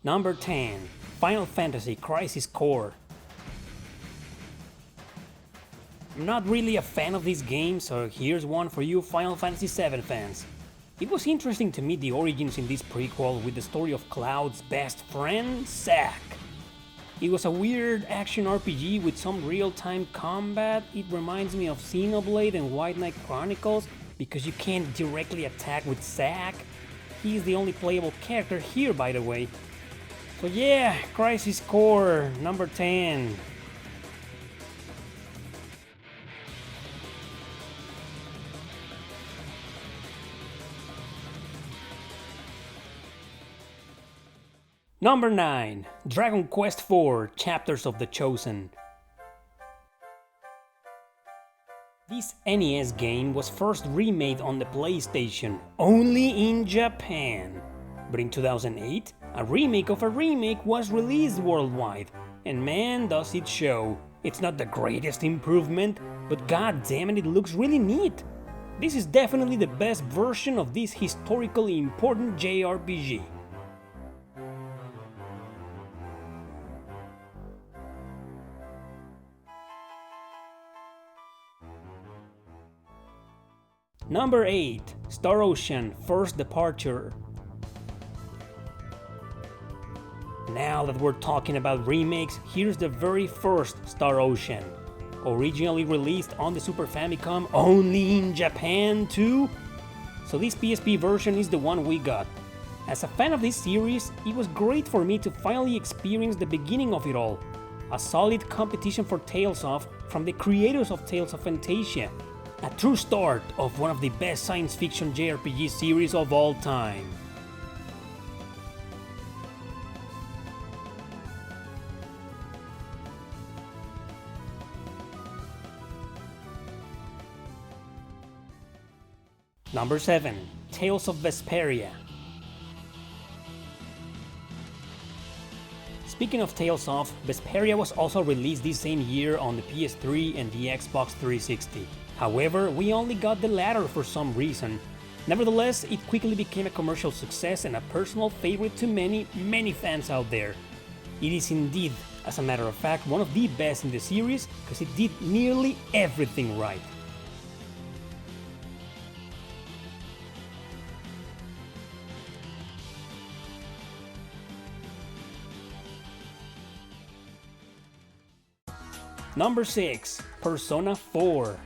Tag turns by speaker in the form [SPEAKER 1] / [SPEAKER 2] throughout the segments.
[SPEAKER 1] Number 10. Final Fantasy Crisis Core. I'm not really a fan of this game, so here's one for you Final Fantasy VII fans. It was interesting to meet the origins in this prequel with the story of Cloud's best friend, Zack. It was a weird action RPG with some real-time combat. It reminds me of Xenoblade and White Knight Chronicles because you can't directly attack with Zack. He's the only playable character here, by the way. So yeah, Crisis Core, number 10. Number 9. Dragon Quest IV Chapters of the Chosen. This NES game was first remade on the PlayStation, only in Japan. But in 2008, a remake of a remake was released worldwide, and man does it show. It's not the greatest improvement, but god damn it looks really neat. This is definitely the best version of this historically important JRPG. Number 8. Star Ocean First Departure. Now that we're talking about remakes, here's the very first Star Ocean. Originally released on the Super Famicom only in Japan too. So this PSP version is the one we got. As a fan of this series, it was great for me to finally experience the beginning of it all. A solid competition for Tales of from the creators of Tales of Fantasia. A true start of one of the best science fiction JRPG series of all time. Number 7. Tales of Vesperia. Speaking of Tales of, Vesperia was also released this same year on the PS3 and the Xbox 360. However, we only got the latter for some reason. Nevertheless, it quickly became a commercial success and a personal favorite to many fans out there. It is indeed, as a matter of fact, one of the best in the series because it did nearly everything right. Number 6. Persona 4.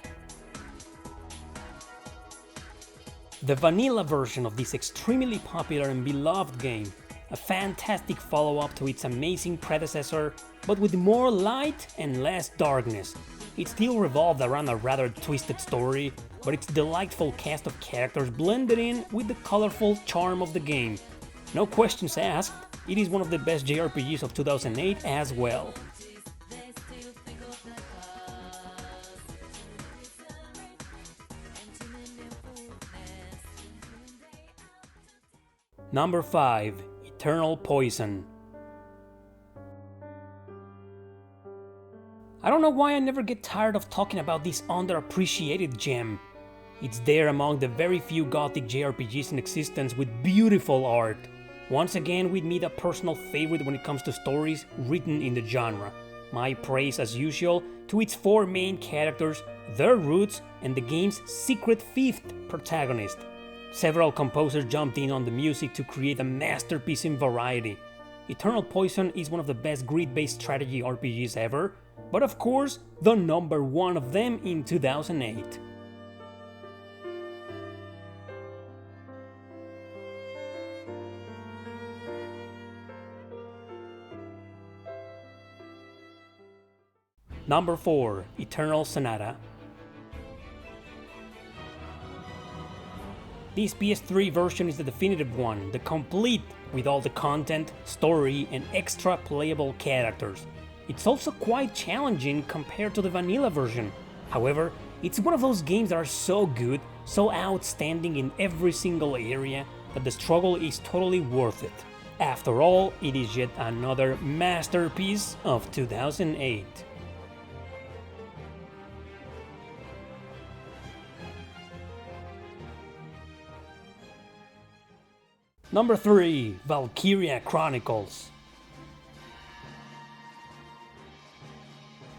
[SPEAKER 1] The vanilla version of this extremely popular and beloved game, a fantastic follow-up to its amazing predecessor, but with more light and less darkness. It still revolved around a rather twisted story, but its delightful cast of characters blended in with the colorful charm of the game. No questions asked, it is one of the best JRPGs of 2008 as well. Number 5. Eternal Poison. I don't know why I never get tired of talking about this underappreciated gem. It's there among the very few gothic JRPGs in existence with beautiful art. Once again, we meet a personal favorite when it comes to stories written in the genre. My praise, as usual, to its 4 main characters, their roots, and the game's secret 5th protagonist. Several composers jumped in on the music to create a masterpiece in variety. Eternal Poison is one of the best grid-based strategy RPGs ever, but of course, the number 1 of them in 2008. Number 4. Eternal Sonata. This PS3 version is the definitive one, the complete with all the content, story, and extra playable characters. It's also quite challenging compared to the vanilla version. However, it's one of those games that are so good, so outstanding in every single area, that the struggle is totally worth it. After all, it is yet another masterpiece of 2008. Number 3. Valkyria Chronicles.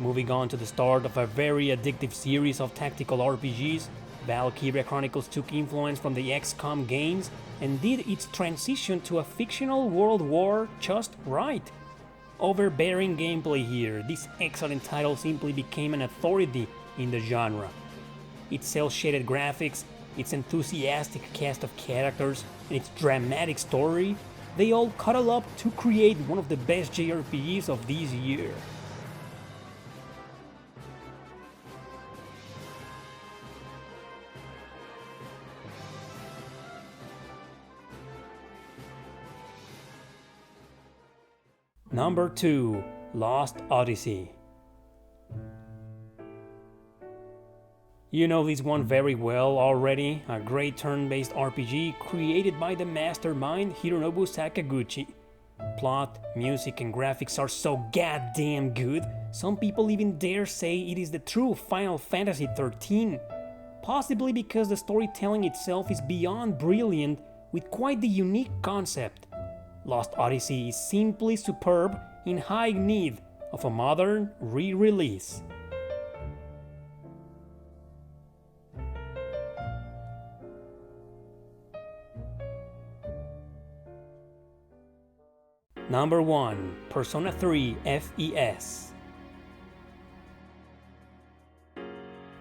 [SPEAKER 1] Moving on to the start of a very addictive series of tactical RPGs, Valkyria Chronicles took influence from the XCOM games and did its transition to a fictional world war just right. Overbearing gameplay here, this excellent title simply became an authority in the genre. Its cel-shaded graphics, its enthusiastic cast of characters, and its dramatic story, they all cuddle up to create one of the best JRPGs of this year. Number 2. Lost Odyssey. You know this one very well already, a great turn-based RPG created by the mastermind Hironobu Sakaguchi. Plot, music and graphics are so goddamn good, some people even dare say it is the true Final Fantasy XIII. Possibly because the storytelling itself is beyond brilliant with quite the unique concept. Lost Odyssey is simply superb, in high need of a modern re-release. Number 1. Persona 3 FES.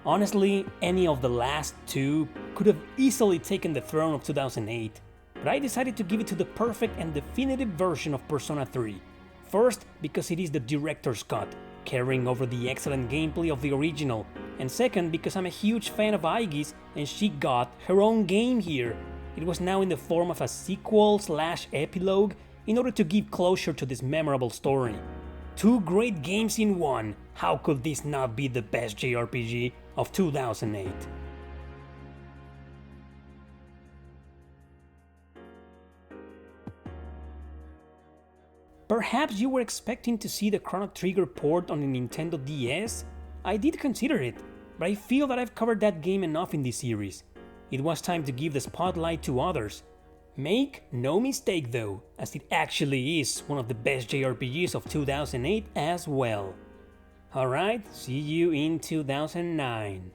[SPEAKER 1] Honestly, any of the last two could have easily taken the throne of 2008, but I decided to give it to the perfect and definitive version of Persona 3. First, because it is the director's cut, carrying over the excellent gameplay of the original, and second, because I'm a huge fan of Aigi's and she got her own game here. It was now in the form of a sequel/epilogue in order to give closure to this memorable story. Two great games in one, how could this not be the best JRPG of 2008? Perhaps you were expecting to see the Chrono Trigger port on a Nintendo DS? I did consider it, but I feel that I've covered that game enough in this series. It was time to give the spotlight to others. Make no mistake though, as it actually is one of the best JRPGs of 2008 as well. Alright, see you in 2009.